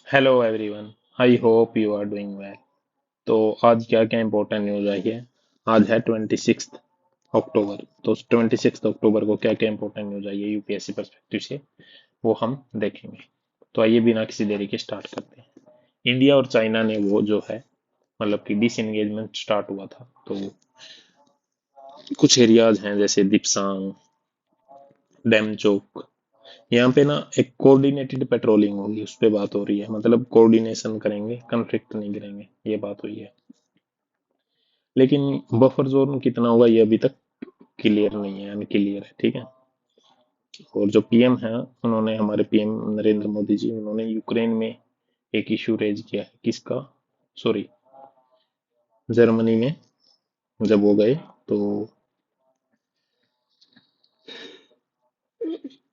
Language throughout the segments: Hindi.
Hello everyone. I hope you are doing well. तो आज क्या क्या इंपॉर्टेंट न्यूज आई है। आज है 26 अक्टूबर। तो 26 अक्टूबर को क्या क्या इंपॉर्टेंट न्यूज आई है यूपीएससी परस्पेक्टिव से, वो हम देखेंगे। तो आइए बिना किसी देरी के स्टार्ट करते हैं। इंडिया और चाइना ने वो जो है, मतलब कि डिसएंगेजमेंट स्टार्ट हुआ था। तो कुछ एरियाज हैं जैसे दिप्सांग, डेमचोक, यहाँ पे ना एक कोऑर्डिनेटेड पेट्रोलिंग होगी, उस पे बात हो रही है। मतलब कोऑर्डिनेशन करेंगे, कन्फ्लिक्ट नहीं करेंगे, ये बात हुई है। लेकिन बफर जोन कितना होगा ये अभी तक क्लियर नहीं है, अनक्लियर है। ठीक है। और जो पीएम है, उन्होंने, हमारे पीएम नरेंद्र मोदी जी, उन्होंने यूक्रेन में एक इशू रेज किया है। किसका? सॉरी, जर्मनी में जब वो गए तो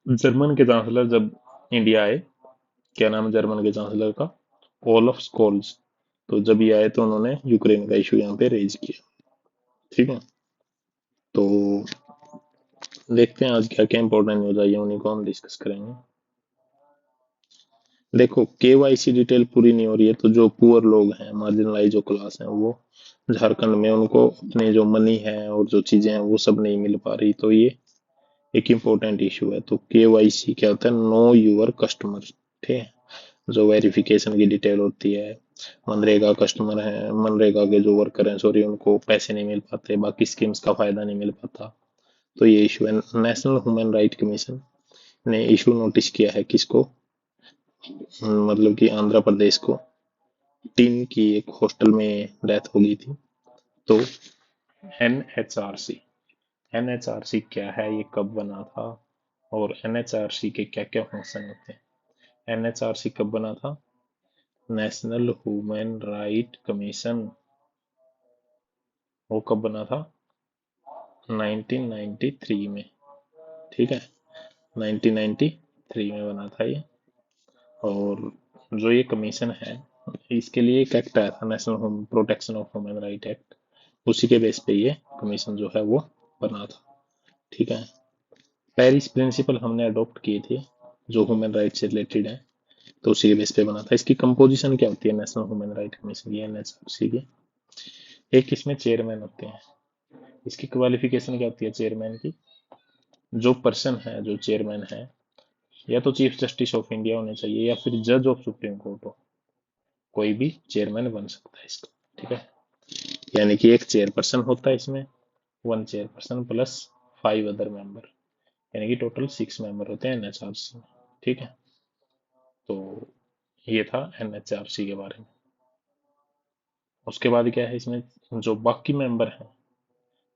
जर्मन के चांसलर जब इंडिया आए, क्या नाम है जर्मन के चांसलर का? Olaf Scholz. तो जब ये आए तो उन्होंने यूक्रेन का इशू यहाँ पे रेज किया। ठीक है। तो देखते हैं आज क्या क्या इंपॉर्टेंट न्यूज आई है, उन्हीं को हम डिस्कस करेंगे। देखो, केवाईसी डिटेल पूरी नहीं हो रही है, तो जो पुअर लोग हैं, मार्जिनलाइज जो क्लास है, वो झारखंड में उनको अपने जो मनी है और जो चीजें हैं वो सब नहीं मिल पा रही। तो ये एक इम्पोर्टेंट इशू है। तो केवाईसी क्या होता है? Know your customer. ठीक है। जो वेरिफिकेशन की डिटेल होती है, मनरेगा कस्टमर है, मनरेगा के जो वर्कर हैं, सॉरी, उनको पैसे नहीं मिल पाते, बाकी स्कीम्स का फायदा नहीं मिल पाता। तो ये इशू है। नेशनल ह्यूमन राइट कमीशन ने इशू नोटिस किया है किसको? मतलब कि आंध्र प्रदेश को। टीन की एक हॉस्टल में डेथ हो गई थी। तो एनएचआरसी, एनएचआरसी क्या है, ये कब बना था, और एनएचआरसी के क्या क्या फंक्शन होते हैं? एनएचआरसी कब बना था? नेशनल ह्यूमन राइट कमीशन, वो कब बना था? 1993 में। ठीक है। 1993 में बना था ये। और जो ये कमीशन है, इसके लिए एक एक्ट आया था, national protection of human right act. उसी के बेस पे ये कमीशन जो है वो बना था। ठीक है। पेरिस प्रिंसिपल हमने अडॉप्ट किए थे, जो ह्यूमन राइट से रिलेटेड है। तो उसी के बेस पे बना था। इसकी कंपोजिशन क्या होती है नेशनल ह्यूमन राइट कमीशन की, एनएचआरसी की? एक इसमें चेयरमैन होते हैं। इसकी क्वालिफिकेशन क्या होती है चेयरमैन की? जो पर्सन है, जो चेयरमैन है, या तो चीफ जस्टिस ऑफ इंडिया होने चाहिए, या फिर जज ऑफ सुप्रीम कोर्ट हो। कोई भी चेयरमैन बन सकता है इसका। ठीक है। यानी कि एक चेयरपर्सन होता है इसमें, one chairperson plus 5 other member, यानी कि टोटल 6 मेंबर होते हैं एनएचआरसी में। ठीक है। तो ये था एनएचआरसी के बारे में। उसके बाद क्या है इसमें? जो बाकी मेंबर हैं,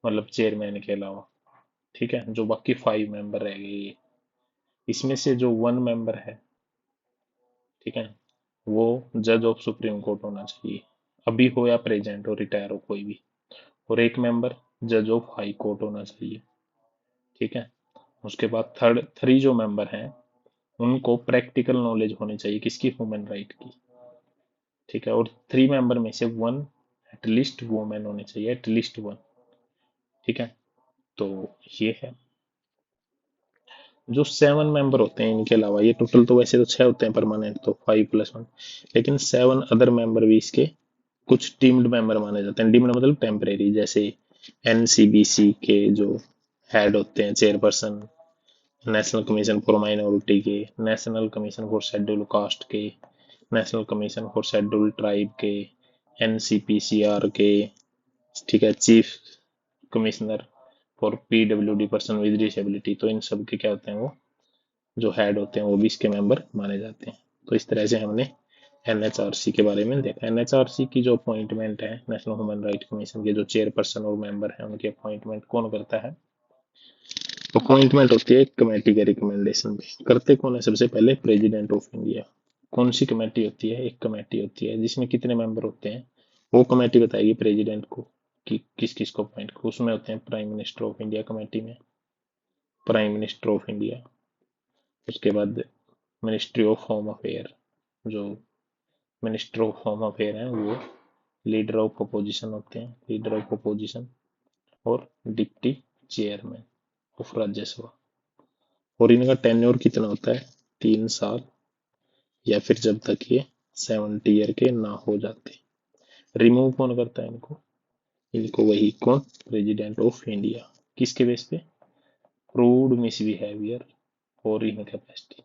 मतलब चेयरमैन के अलावा, ठीक है, जो बाकी 5 मेंबर रह गए ये, इसमें से जो वन मेंबर है, ठीक है, वो जज ऑफ सुप्रीम कोर्ट होना चाहिए, अभी हो या प्रेजेंट हो, रिटायर हो कोई भी। और एक मेंबर जज ऑफ हाई कोर्ट होना चाहिए। ठीक है। उसके बाद थर्ड थ्री जो मेंबर हैं, उनको प्रैक्टिकल नॉलेज होनी चाहिए किसकी? ह्यूमन राइट की। ठीक है। और 3 मेंबर में से वन एटलीस्ट वुमेन होने चाहिए, एटलीस्ट वन। ठीक है। तो ये है। जो 7 मेंबर होते हैं इनके अलावा, ये टोटल तो वैसे तो 6 होते हैं परमानेंट, तो 5 + 1, लेकिन 7 अदर मेंबर भी इसके कुछ डीम्ड मेंबर माने जाते हैं। डीम्ड मतलब टेम्परेरी, जैसे एनसीबीसी के जो हेड होते हैं, chairperson, national commission for minority के, national commission for schedule caste के, national commission for schedule tribe के, एनसीपीसीआर के। ठीक है। Chief commissioner for PWD, person with disability. तो इन सब के क्या होते हैं, वो जो हेड होते हैं वो भी इसके मेंबर माने जाते हैं। तो इस तरह से हमने एनएचआरसी के बारे में देखा। एनएचआरसी की जो अपॉइंटमेंट है, नेशनल ह्यूमन राइट कमीशन के जो चेयरपर्सन और मेंबर हैं, उनकी अपॉइंटमेंट कौन करता है? अपॉइंटमेंट होती है कमेटी के रिकमेंडेशन पे। करते कौन है? सबसे पहले प्रेसिडेंट ऑफ इंडिया। कौन सी कमेटी होती है? एक कमेटी होती है जिसमें कितने मेंबर होते हैं, वो कमेटी बताएगी प्रेसिडेंट को कि किस किस को अपॉइंट करो। उसमें होते हैं prime minister of India committee में, प्राइम मिनिस्टर ऑफ इंडिया। उसके बाद मिनिस्ट्री ऑफ होम अफेयर, जो मिनिस्टर ऑफ होम अफेयर हैं वो लीडर ऑफ अपोजिशन होते हैं, लीडर ऑफ अपोजिशन। और डिप्टी चेयरमैन ऑफ राज्यसभा। और इनका टेन्योर कितना होता है? 3 साल, या फिर जब तक ये 70 ईयर के ना हो जाते। रिमूव कौन करता है इनको? इनको वही कौन? President of India. किसके बेस पे? प्रूव्ड मिसबिहेवियर और इनकैपेसिटी।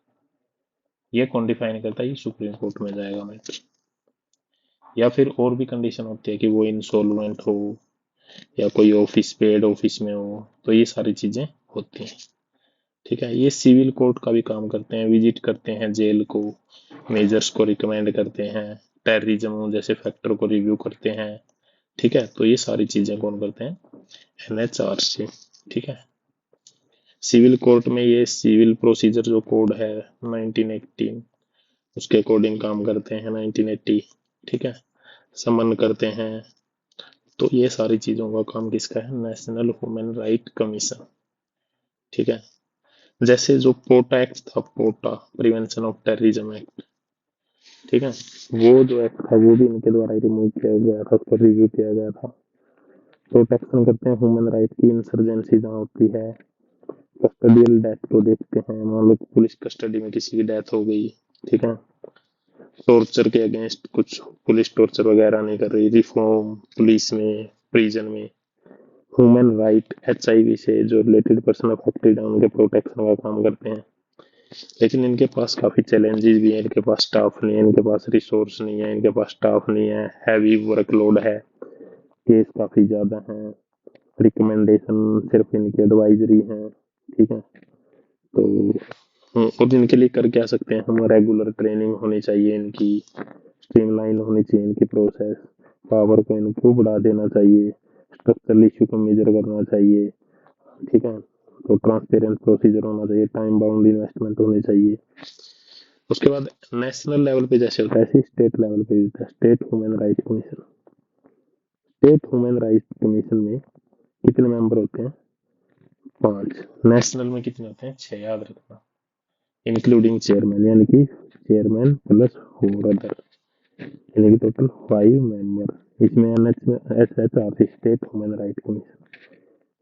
ये कौन डिफाइन करता है? ये सुप्रीम कोर्ट में जाएगा मैटर। या फिर और भी कंडीशन होती है कि वो इंसॉल्वेंट हो या कोई ऑफिस पेड ऑफिस में हो, तो ये सारी चीजें होती हैं। ठीक है, ये सिविल कोर्ट का भी काम करते हैं, विजिट करते हैं जेल को, मेजर्स को रिकमेंड करते हैं, टेररिज्म जैसे फैक्टर को रिव्यू करते हैं। ठीक है, तो ये सारी चीजें कौन करते हैं? एनएचआरसी। ठीक है, सिविल कोर्ट में ये सिविल प्रोसीजर जो कोड है 1918, उसके अकॉर्डिंग काम करते हैं 1980। ठीक है, समन करते हैं। तो ये सारी चीजों का काम किसका है? National human right commission. ठीक है, जैसे जो पोटा एक्ट था, पोटा प्रिवेंशन ऑफ टेररिज्म एक्ट। ठीक है, वो जो एक्ट था वो भी इनके द्वारा रिमूव किया गया था, उसको रिव्यू किया गया था। प्रोटेक्शन करते हैं ह्यूमन राइट की, इंसर्जेंसी जहाँ होती है। कस्टडियल डेथ को देखते हैं, मान लो पुलिस कस्टडी में किसी की डेथ हो गई। ठीक है, टॉर्चर के अगेंस्ट कुछ पुलिस टॉर्चर वगैरह नहीं कर रही, रिफॉर्म पुलिस में, प्रिजन में। ह्यूमन राइट एचआईवी से जो रिलेटेड पर्सन अफेक्टेड है उनके प्रोटेक्शन का काम करते हैं। लेकिन इनके पास काफी चैलेंजेस भी हैं, इनके पास स्टाफ नहीं है, इनके पास रिसोर्स नहीं है, इनके पास स्टाफ नहीं है, हैवी वर्कलोड है, केस काफी ज्यादा हैं, रिकमेंडेशन सिर्फ इनकी एडवाइजरी हैं। ठीक है, तो और इनके लिए कर क्या सकते हैं हम? रेगुलर ट्रेनिंग होनी चाहिए इनकी, स्ट्रीमलाइन होनी चाहिए इनकी प्रोसेस, पावर को इनको बढ़ा देना चाहिए, स्ट्रक्चरल इश्यू को मेजर करना चाहिए। ठीक है, तो ट्रांसपेरेंट प्रोसीजर होना चाहिए, टाइम बाउंड इन्वेस्टमेंट होनी चाहिए। उसके बाद नेशनल लेवल पे जैसे होता है ऐसे स्टेट लेवल पे होता है state human right commission. State human right commission में कितने मेंबर होते हैं? 5। नेशनल में कितने होते हैं? 6, याद रखना, इंक्लूडिंग चेयरमैन, यानी कि चेयरमैन प्लस 4 अदर, यानी कि टोटल 5 मेंबर। इसमें H H R C state human right commission,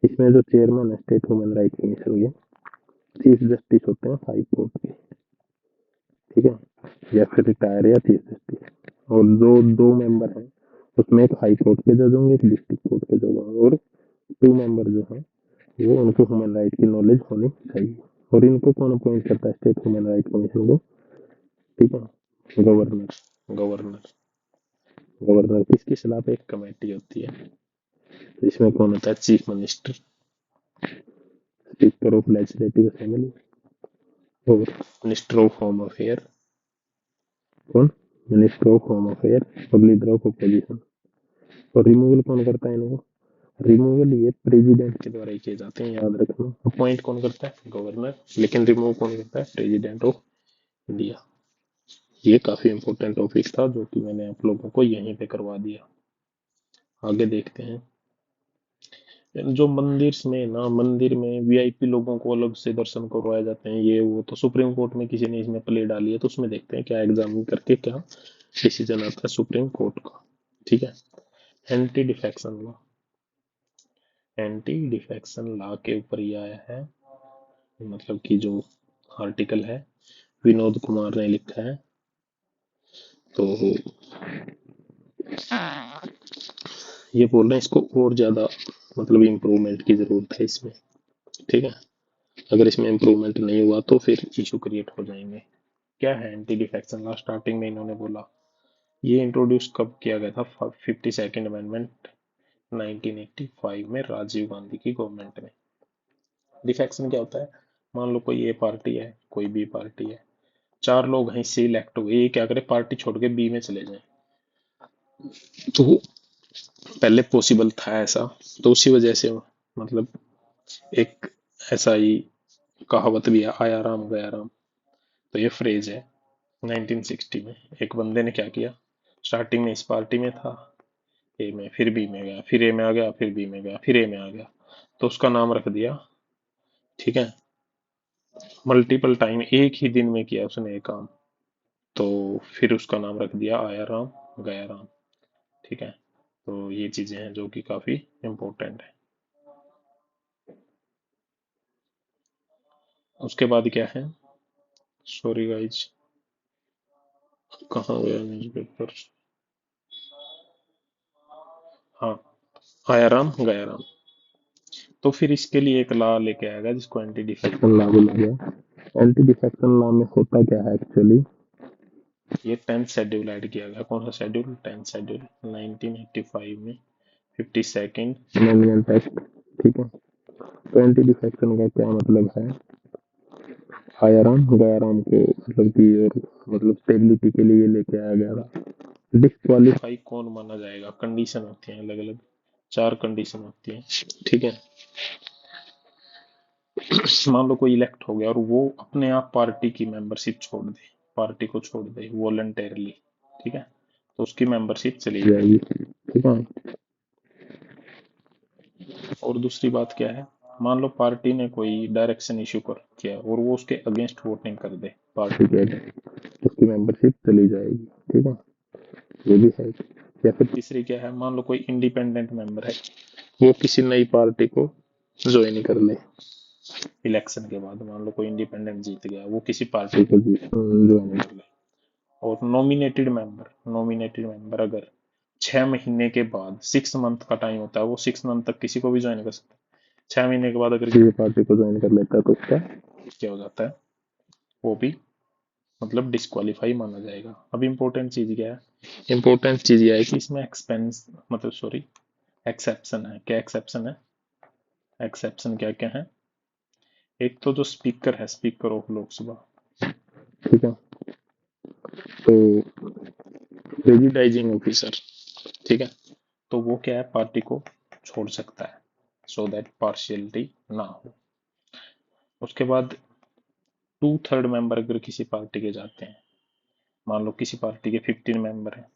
इसमें जो चेयरमैन है स्टेट ह्यूमन राइट कमीशन के, चीफ जस्टिस होते हैं हाई कोर्ट के। ठीक है, या फिर रिटायर या चीफ जस्टिस। और जो 2 मेंबर हैं उसमें एक हाई कोर्ट के जज होंगे, एक डिस्ट्रिक्ट कोर्ट के जज होंगे, और 2 मेंबर जो हैं वो उनको ह्यूमन राइट की नॉलेज होनी चाहिए। और इनको कौन अपॉइंट करता है? स्टेट ह्यूमन राइट कमीशन को। ठीक है, गवर्नर। गवर्नर गवर्नर किसकी सलाह पे? एक कमेटी होती है, तो इसमें कौन होता है? Chief minister, speaker of legislative assembly, और मिनिस्टर ऑफ होम अफेयर। कौन? मिनिस्टर ऑफ होम अफेयर और लीडर ऑफ अपोजिशन। और रिमूवल कौन करता है इनको? रिमूवल ये प्रेसिडेंट के द्वारा ही किए जाते हैं, याद रखना। अपॉइंट कौन करता है? गवर्नर। लेकिन रिमूव कौन करता है? President of India. ये काफी इंपॉर्टेंट टॉपिक था जो कि मैंने आप लोगों को यहीं पे करवा दिया। आगे देखते हैं। जो मंदिर में ना, मंदिर में वीआईपी लोगों को अलग से दर्शन करवाए जाते हैं, ये वो तो सुप्रीम कोर्ट में किसी ने इसमें प्ले डाली है, तो उसमें देखते हैं क्या एग्जामिन करके क्या डिसीजन आता है सुप्रीम कोर्ट का। ठीक है, anti defection law. Anti defection law के ऊपर ये आया है, मतलब कि जो आर्टिकल है विनोद कुमार ने लिखा है। तो ये बोल रहे हैं इसको और ज्यादा मतलब इम्प्रूवमेंट की जरूरत है इसमें। ठीक है, अगर इसमें इम्प्रूवमेंट नहीं हुआ तो फिर इशू क्रिएट हो जाएंगे। क्या है एंटी डिफेक्शन लॉ? स्टार्टिंग में इन्होंने बोला ये इंट्रोड्यूस कब किया गया था? 52nd अमेंडमेंट 1985 में राजीव गांधी की गवर्नमेंट में। डिफेक्शन क्या होता है? मान लो कोई ए पार्टी है, कोई बी पार्टी है, 4 लोग हैं, सी इलेक्ट हुए, ये क्या करे? पार्टी छोड़ के बी में चले जाए। तो पहले पॉसिबल था ऐसा, तो उसी वजह से मतलब एक ऐसा ही कहावत भी है, आया राम गया राम। तो ये फ्रेज है। 1960 में एक बंदे ने क्या किया, स्टार्टिंग में इस पार्टी में था, ए में, फिर बी में गया, फिर ए में आ गया, फिर बी में गया, फिर ए में आ गया, तो उसका नाम रख दिया। ठीक है, मल्टीपल टाइम एक ही दिन में किया उसने ये काम, तो फिर उसका नाम रख दिया आया राम गया राम। ठीक है, तो ये चीजें हैं जो कि काफी इम्पोर्टेंट है। उसके बाद क्या है? सॉरी गाइज, कहाँ गया न्यूज़पेपर? हाँ, आया राम गया राम। तो फिर इसके लिए एक लॉ लेके आएगा जिसको एंटी डिफेक्शन लॉ बोला गया। एंटी डिफेक्शन लॉ में होता क्या है एक्चुअली, ये 10th शेड्यूल ऐड किया गया। कौन सा शेड्यूल? 10th शेड्यूल 1985 में, 52nd अमेंडमेंट एक्ट। ठीक है। तो एंटी डिफेक्शन का क्या मतलब है? आया राम गया राम को मतलब कि और मतलब स्टेबिलिटी के लिए लेके आया गया था। डिस्क्वालीफाई कौन माना जाएगा? कंडीशन होती है अलग अलग, 4 कंडीशन होती है। ठीक है। मान लो कोई इलेक्ट हो गया और वो अपने आप पार्टी की मेंबरशिप छोड़ दे, पार्टी को छोड़ दे वॉलंटरली, ठीक है, तो उसकी मेंबरशिप चली जाएगी। ठीक है। और दूसरी बात क्या है, मान लो पार्टी ने कोई डायरेक्शन इशू कर किया और वो उसके अगेंस्ट वोटिंग कर दे पार्टी के against, उसकी मेंबरशिप चली जाएगी। ठीक है, ये भी है। या फिर तीसरी क्या है, मान लो कोई इंडिपेंडेंट मेंबर है, वो किसी नई पार्टी को ज्वाइन कर ले इलेक्शन के बाद, मान लो कोई इंडिपेंडेंट जीत गया, वो किसी पार्टी को ज्वाइन कर ले। और नॉमिनेटेड मेंबर अगर 6 महीने के बाद, 6 मंथ का टाइम होता है, वो 6 मंथ तक किसी को भी ज्वाइन कर सकता है। 6 महीने के बाद अगर किसी पार्टी को ज्वाइन कर लेता है तो उसका क्या हो जाता है, वो भी मतलब डिस्क्वालीफाई माना जाएगा। अब इम्पोर्टेंट चीज क्या है, इम्पोर्टेंट चीज यह है कि इसमें एक्सपेंस मतलब सॉरी एक्सेप्शन है। क्या एक्सेप्शन है? एक्सेप्शन क्या क्या है? एक तो जो स्पीकर है, स्पीकर ऑफ लोकसभा, ठीक है, तो प्रेसिडाइजिंग ऑफिसर, ठीक है, तो वो क्या है, पार्टी को छोड़ सकता है, सो दैट पार्शियलिटी ना हो। उसके बाद 2/3 मेंबर अगर किसी पार्टी के जाते हैं, मान लो किसी पार्टी के 15 मेंबर हैं,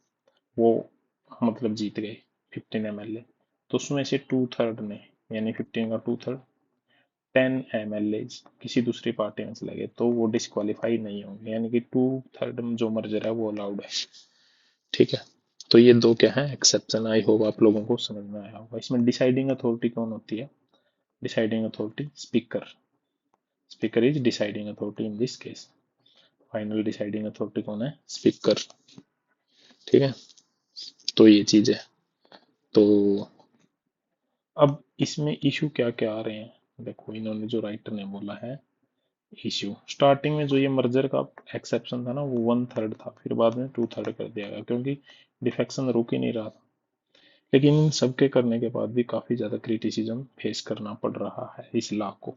वो मतलब जीत गए 15 MLA, तो उसमें से 2/3 ने, यानी 15 का 2/3, 10 MLA किसी दूसरी पार्टी में चले गए, तो वो डिस्क्वालीफाई नहीं होंगे, यानी कि 2/3 जो मर्जर है वो अलाउड है। ठीक है। तो ये दो क्या है, एक्सेप्शन। आई होप आप लोगों को समझ में आया होगा। इसमें डिसाइडिंग अथॉरिटी कौन होती है? Deciding authority speaker. Speaker is deciding authority in this case. Final deciding authority कौन है? स्पीकर। ठीक है। तो ये चीज है। तो अब इसमें इशू क्या क्या आ रहे हैं, देखो इन्होंने जो राइटर ने बोला है इशू, स्टार्टिंग में जो ये मर्जर का एक्सेप्शन था ना, वो 1/3 था, फिर बाद में 2/3 कर दिया गया, क्योंकि डिफेक्शन रुक ही नहीं रहा था। लेकिन इन सबके करने के बाद भी काफी ज्यादा क्रिटिसिज्म फेस करना पड़ रहा है इस लॉ को।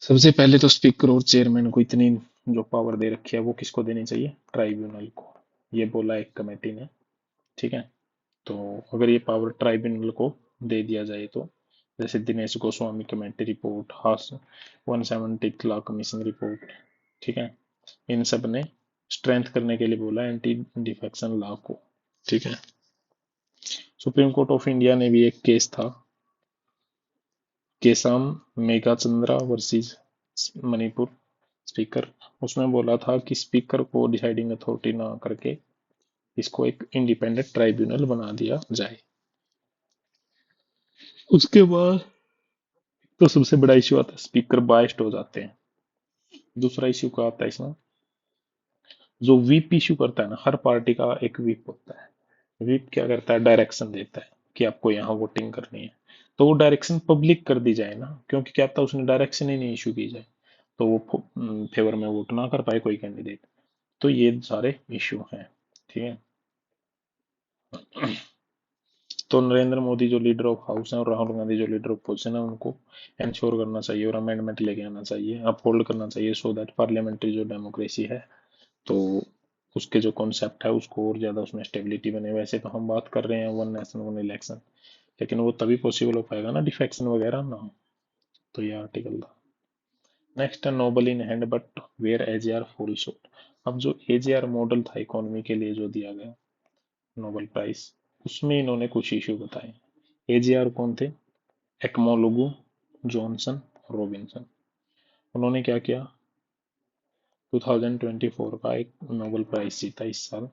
सबसे पहले तो स्पीकर और चेयरमैन को इतनी जो पावर दे रखी है वो किसको देनी चाहिए? ट्राइब्यूनल को। ये बोला एक कमेटी ने। ठीक है। तो अगर ये पावर ट्राइब्यूनल को दे दिया जाए तो, जैसे दिनेश गोस्वामी कमेटी रिपोर्ट, हास 170th लॉ कमीशन रिपोर्ट, ठीक है, इन सब ने स्ट्रेंथ करने के लिए बोला एंटी डिफेक्शन लॉ को। ठीक है। सुप्रीम कोर्ट ऑफ इंडिया ने भी एक केस था, केसाम मेघाचंद्रा वर्सेस मणिपुर स्पीकर, उसमें बोला था कि स्पीकर को डिसाइडिंग अथॉरिटी ना करके इसको एक इंडिपेंडेंट ट्राइब्यूनल बना दिया जाए। उसके बाद तो सबसे बड़ा इश्यू आता है, स्पीकर बाइस्ड हो जाते हैं। दूसरा इश्यू क्या आता है इसमें, जो व्हिप इश्यू करता है ना, हर पार्टी का एक व्हिप होता है। व्हिप क्या करता है, डायरेक्शन देता है कि आपको यहाँ वोटिंग करनी है, तो वो डायरेक्शन पब्लिक कर दी जाए ना, क्योंकि क्या था उसने डायरेक्शन ही नहीं इशू की जाए, तो वो फेवर में वोट ना कर पाए कोई कैंडिडेट। तो ये सारे इशू हैं। ठीक है। तो नरेंद्र मोदी जो लीडर ऑफ हाउस है और राहुल गांधी जो लीडर ऑफ पोजिशन है, उनको इंश्योर करना चाहिए और अमेंडमेंट लेके आना चाहिए, अपहोल्ड करना चाहिए, सो दैट पार्लियामेंट्री जो डेमोक्रेसी है, तो उसके जो कॉन्सेप्ट है उसको और ज्यादा उसमें स्टेबिलिटी बने। वैसे तो हम बात कर रहे हैं वन नेशन वन इलेक्शन, लेकिन वो तभी पॉसिबल हो पाएगा ना डिफेक्शन वगैरह ना हो। तो ये आर्टिकल था। नेक्स्ट है Nobel in hand but where AJR fall short. अब जो एजेआर मॉडल था इकोनॉमी के लिए जो दिया गया नोबेल प्राइज, उसमें इन्होंने कुछ इश्यू बताए। एजेआर कौन थे? एक्मोलोगू, जॉनसन, रॉबिन्सन। उन्होंने क्या किया, 2024 का एक नोबेल प्राइज जीता इस साल,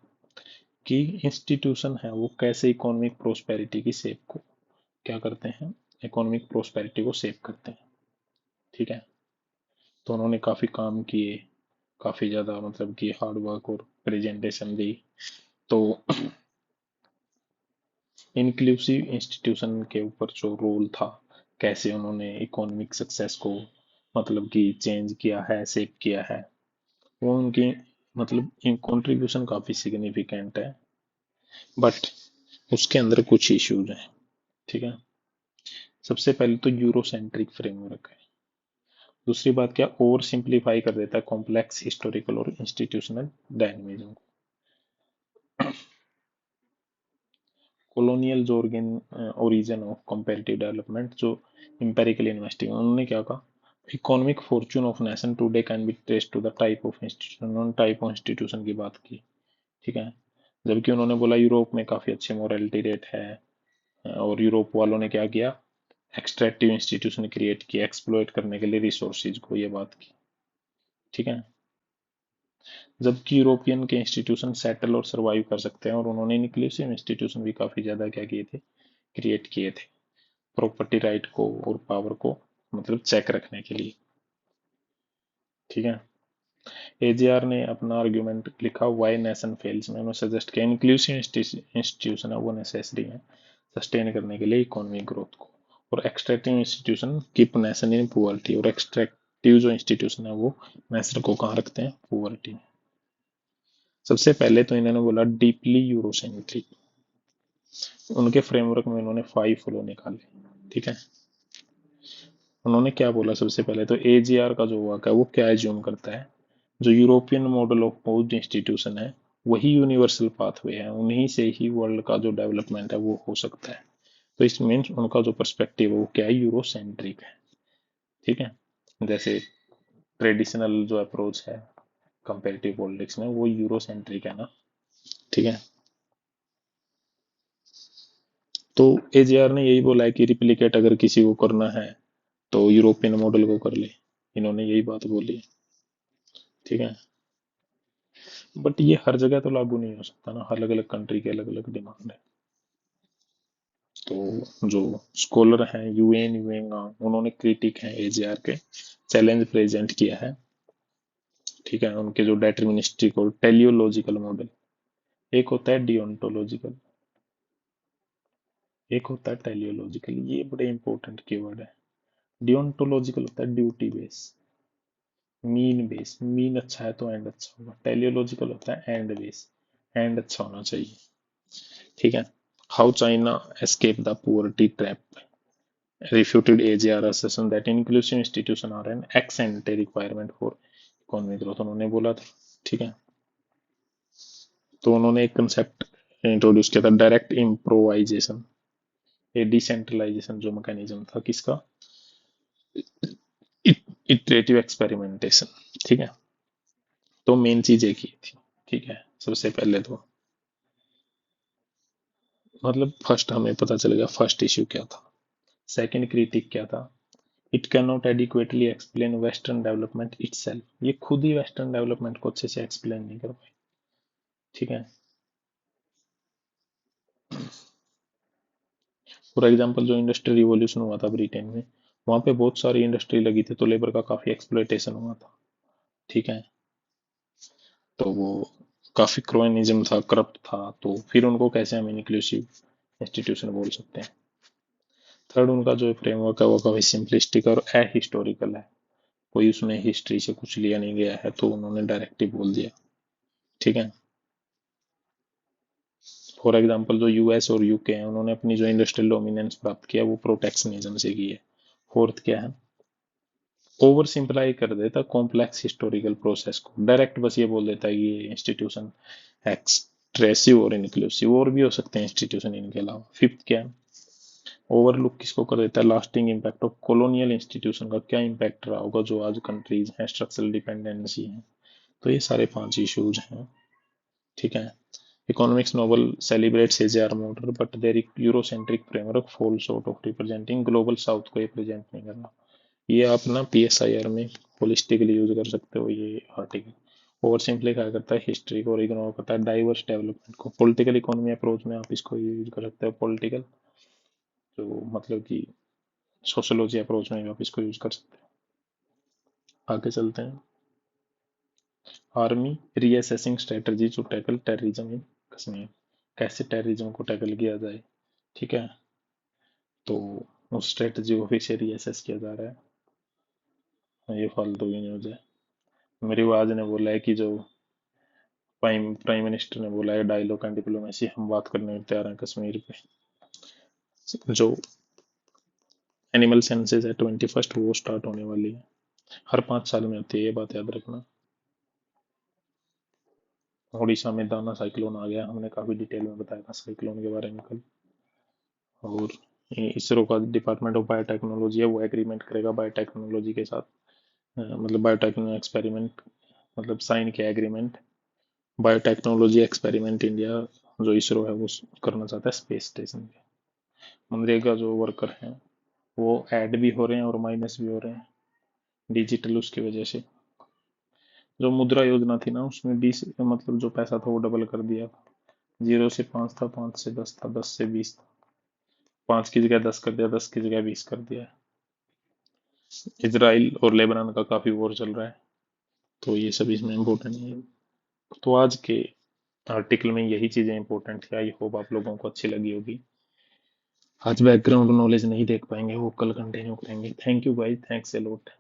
कि इंस्टीट्यूशन है वो कैसे इकोनॉमिक प्रोस्पेरिटी की शेप को क्या करते हैं, इकोनॉमिक प्रोस्पेरिटी को शेप करते हैं। ठीक है। तो उन्होंने काफी काम किए, काफी ज्यादा मतलब कि हार्ड वर्क और प्रेजेंटेशन दी। तो इंक्लूसिव इंस्टीट्यूशन के ऊपर जो रोल था, कैसे उन्होंने इकोनॉमिक सक्सेस को मतलब कि चेंज किया है, शेप किया है, वो उनकी मतलब कंट्रीब्यूशन काफी सिग्निफिकेंट है। बट उसके अंदर कुछ इश्यूज हैं। ठीक है। सबसे पहले तो यूरोसेंट्रिक फ्रेमवर्क है। दूसरी बात क्या, ओवर सिंप्लीफाई कर देता है कॉम्प्लेक्स हिस्टोरिकल और इंस्टीट्यूशनल डायनेमिज्म को। कॉलोनियल जो ओरिजिन ऑफ कंपैरेटिव डेवलपमेंट, जो इंपेरिकल इन्वेस्टिंग, उन्होंने क्या कहा, economic fortune of nation today can be traced to the type of institution, उन्होंने टाइप ऑफ इंस्टीट्यूशन की बात की। ठीक है। जबकि उन्होंने बोला यूरोप में काफी अच्छे मोरालिटी रेट है, और यूरोप वालों ने क्या किया, एक्सट्रैक्टिव इंस्टीट्यूशन क्रिएट किया एक्सप्लॉइट करने के लिए रिसोर्सेज को, ये बात की। ठीक है। जबकि यूरोपियन के इंस्टीट्यूशन सेटल और सरवाइव कर सकते हैं, और उन्होंने इंक्लूसिव इंस्टीट्यूशन भी काफी ज्यादा क्या किए थे, क्रिएट किए थे, प्रॉपर्टी राइट को और पावर को मतलब चेक रखने के लिए। ठीक है। एजीआर ने अपना आर्ग्यूमेंट लिखा व्हाई नेशन फेल्स में, उन्होंने सजेस्ट किया इंक्लूसिव इंस्टीट्यूशन है वो नेसेसरी है सस्टेन करने के लिए इकोनॉमिक ग्रोथ को, और extractive institution keep nation in poverty, और एक्सट्रैक्टिव जो इंस्टीट्यूशन है वो नेशन को कहाँ रखते हैं, पुअर्टी में। सबसे पहले तो इन्होंने बोला डीपली यूरोसेंट्रिक, उनके फ्रेमवर्क में उन्होंने 5 फ्लो निकाले। ठीक है। उन्होंने क्या बोला, सबसे पहले तो एजीआर का जो वर्क है वो क्या एज्यूम करता है, जो European model of post institution है वही यूनिवर्सल पाथवे है, उन्हीं से ही वर्ल्ड का जो डेवलपमेंट है वो हो सकता है। तो इस मीन्स उनका जो पर्सपेक्टिव है वो क्या है, यूरोसेंट्रिक है। ठीक है। जैसे ट्रेडिशनल जो अप्रोच है कंपेरेटिव पॉलिटिक्स में वो यूरोसेंट्रिक है ना। ठीक है। तो एजीआर ने यही बोला है कि रिप्लिकेट अगर किसी को करना है तो यूरोपियन मॉडल को कर ले, इन्होंने यही बात बोली है। ठीक है। बट ये हर जगह तो लागू नहीं हो सकता ना, अलग अलग कंट्री के अलग अलग डिमांड है। तो जो स्कॉलर हैं यूएन यूएंगा, उन्होंने क्रिटिक हैं एजीआर के, चैलेंज प्रेजेंट किया है। ठीक है। उनके जो डेटर्मिनिस्टिक और टेलियोलॉजिकल मॉडल, एक होता है डियोंटोलॉजिकल, एक होता है टेलियोलॉजिकल, ये बड़े इंपॉर्टेंट कीवर्ड है। डियोंटोलॉजिकल होता है duty base, mean base, mean अच्छा है तो एंड अच्छा होगा। टेलियोलॉजिकल होता है एंड बेस, एंड अच्छा होना चाहिए। ठीक है। How China escape the poverty trap, refuted AGR assertion that inclusive institutions are an ex ante requirement for economic growth, उन्होंने बोला था। ठीक है। तो उन्होंने एक कंसेप्ट इंट्रोड्यूस किया था, डायरेक्ट इम्प्रोवाइजेशन, ये डिसेंट्रलाइजेशन जो मैकेनिज्म था किसका, इटरेटिव एक्सपेरिमेंटेशन। ठीक है। तो मेन चीज एक ही थी। ठीक है। सबसे पहले तो मतलब फर्स्ट हमें पता चल गया फर्स्ट इश्यू क्या था। सेकंड क्रिटिक क्या था, it can not adequately explain western development itself, ये खुद ही वेस्टर्न डेवलपमेंट को अच्छे से एक्सप्लेन नहीं कर पाए। ठीक है। फॉर एग्जांपल जो इंडस्ट्रियल रिवॉल्यूशन हुआ था ब्रिटेन में, वहां पे बहुत सारी इंडस्ट्री लगी थी तो लेबर का काफी एक्सप्लॉयटेशन हुआ था। ठीक है। तो वो काफी क्रोनिज्म था, करप्ट था, तो फिर उनको कैसे हम इंक्लूसिव इंस्टीट्यूशन बोल सकते हैं। थर्ड, उनका जो फ्रेमवर्क है वो काफी सिंपलिस्टिक और हिस्टोरिकल है, कोई उसमें हिस्ट्री से कुछ लिया नहीं गया है, तो उन्होंने डायरेक्टली बोल दिया। ठीक है। फॉर एग्जांपल जो यूएस और यूके हैं, उन्होंने अपनी जो इंडस्ट्रियल डोमिनेंस प्राप्त किया वो प्रोटेक्शनिज्म से की है। फोर्थ क्या है, ओवर सिंप्लाई कर देता कॉम्प्लेक्स हिस्टोरिकल प्रोसेस को, डायरेक्ट बस ये बोल देता है कि ये इंस्टीट्यूशन एक्सट्रेसिव और इंक्लूसिव, और भी हो सकते हैं इंस्टीट्यूशन इनके अलावा। फिफ्थ क्या है, ओवरलुक किसको कर देता है, lasting impact of colonial institution का, क्या इम्पैक्ट रहा होगा जो आज कंट्रीज हैं, स्ट्रक्चरल डिपेंडेंसी है। तो ये सारे 5 इश्यूज हैं। ठीक है। Economics Nobel celebrates AJR model but their Eurocentric framework falls short of representing global south को, ये प्रेजेंट नहीं कर रहा। ये आप ना पीएसआईआर में होलिस्टिकली यूज कर सकते हो ये आर्टिकल। ओवर सिंप्लीफाई करता है हिस्ट्री को और इग्नोर करता है डाइवर्स डेवलपमेंट को। पॉलिटिकल इकोनॉमी अप्रोच में आप इसको यूज कर सकते हो, पॉलिटिकल जो मतलब कि सोशोलॉजी अप्रोच में भी आप इसको यूज कर सकते हो। आगे चलते हैं। Army reassessing strategy to tackle terrorism in Kashmir, कैसे टेररिज्म को टैकल किया जाए, ठीक है। तो उस स्ट्रेटजी को फिर से रीअसेस किया जा रहा है। ये फालतू की न्यूज है। मेरी आवाज ने बोला है कि जो प्राइम मिनिस्टर ने बोला है डायलॉग एंड डिप्लोमेसी, हम बात करने को तैयार हैं कश्मीर पे। जो एनिमल सेंसेस है 21st वो स्टार्ट होने वाली है। हर 5 साल में होती है, ये बात याद रखना। उड़ीसा में दाना साइक्लोन आ गया, हमने काफी डिटेल में बताया था साइक्लोन के बारे में कल। और इसरो का डिपार्टमेंट ऑफ बायोटेक्नोलॉजी है, वो एग्रीमेंट करेगा बायोटेक्नोलॉजी के साथ। मतलब बायोटेक्नोलॉजी एक्सपेरिमेंट, मतलब साइन किया एग्रीमेंट। बायोटेक्नोलॉजी एक्सपेरिमेंट इंडिया जो इसरो है वो करना चाहता है स्पेस स्टेशन पे। मनरेगा जो वर्कर हैं वो ऐड भी हो रहे हैं और माइनस भी हो रहे हैं डिजिटल उसकी वजह से। जो मुद्रा योजना थी ना उसमें 20, मतलब जो पैसा था वो डबल कर दिया। 0 से 5 था, 5 से 10 था, 10 से 20 था। 5 की जगह 10 कर दिया, 10 की जगह 20 कर दिया। इसराइल और लेबनान का काफी वॉर चल रहा है, तो ये सब इसमें इम्पोर्टेंट है। तो आज के आर्टिकल में यही चीजें इंपॉर्टेंट थी। आई होप आप लोगों को अच्छी लगी होगी। आज बैकग्राउंड नॉलेज नहीं देख पाएंगे, वो कल कंटिन्यू करेंगे। Thank you guys, thanks a lot.